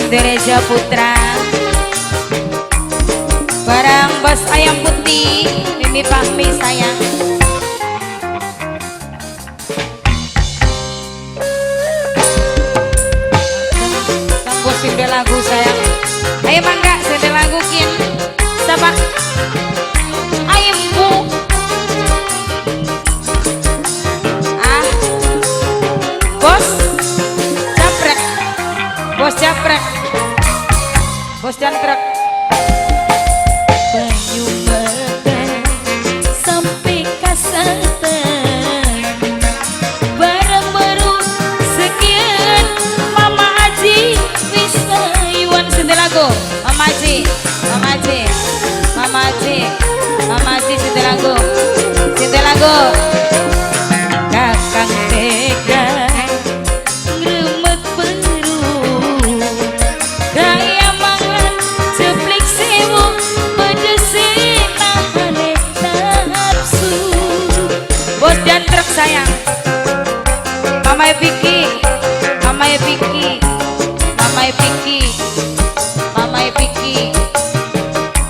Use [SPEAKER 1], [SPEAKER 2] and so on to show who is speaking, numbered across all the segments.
[SPEAKER 1] Sindereja Putra barang Bos Ayam Putih Mimi Fahmi sayang. Tunggu sinde lagu sayang. Ayo mangga sinde lagu kin sama ayamku. Bos Japrek, Bos Japrek, Bos Jantrek.
[SPEAKER 2] Banyu makan sampai kasatan, barang baru sekian Mama Aji bisa Iwan.
[SPEAKER 1] Sinde lagu Mama Aji, Mama Aji, Mama Aji, Mama Aji sinde lagu, sinde lagu.
[SPEAKER 2] Kakang tega ngeremet beru, gaya mangan ceplik sewu pedesin nahane nafsu.
[SPEAKER 1] Bos Jantrek sayang. Mama Vicky, Mama Vicky, Mama Vicky, Mama Vicky,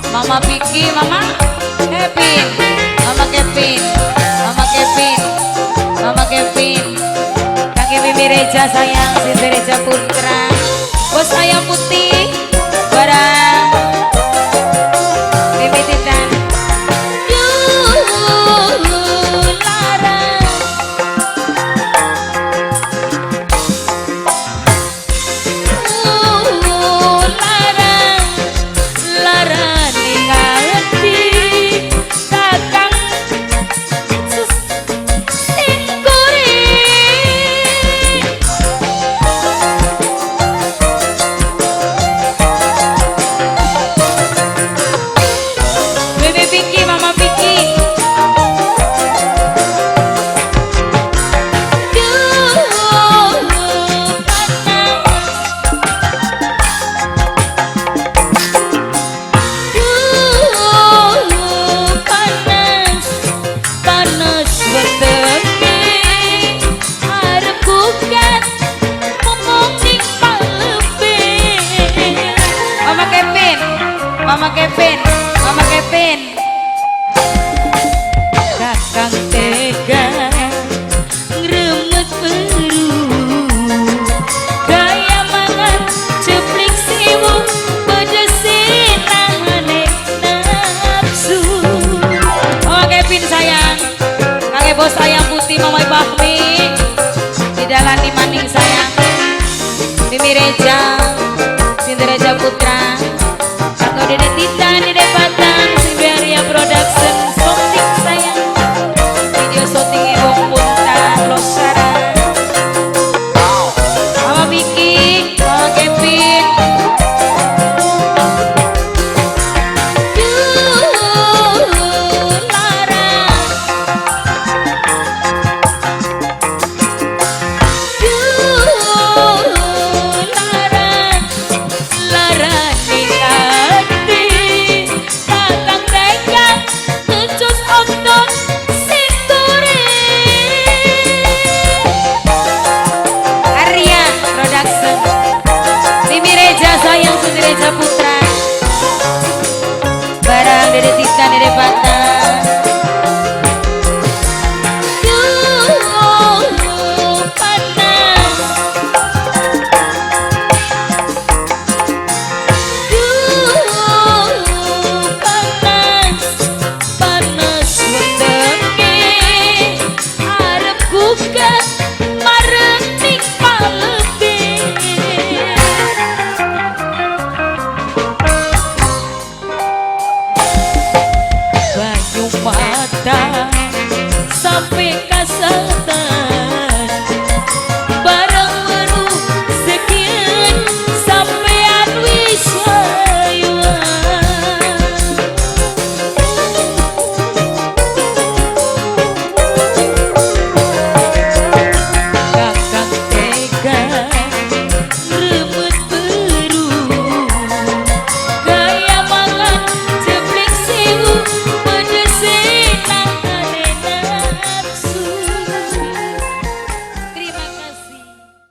[SPEAKER 1] Mama Vicky, Mama Kevin, Mama Kevin, Mama Kevin, Mama Kevin. Kaki Mimi Reja sayang, Sindereja Putra, Bos Ayam Putih barang Mimi Titan. Mama Kevin, Mama Kevin.
[SPEAKER 2] Kakang tega ngeremet beru, gaya mangan ceplik sewu pedesin nahane nafsu.
[SPEAKER 1] Mama Kevin sayang. Kakek Bos Ayam Putih Mama Fahmi. Di dalam di maning sayang. Mimi Reja.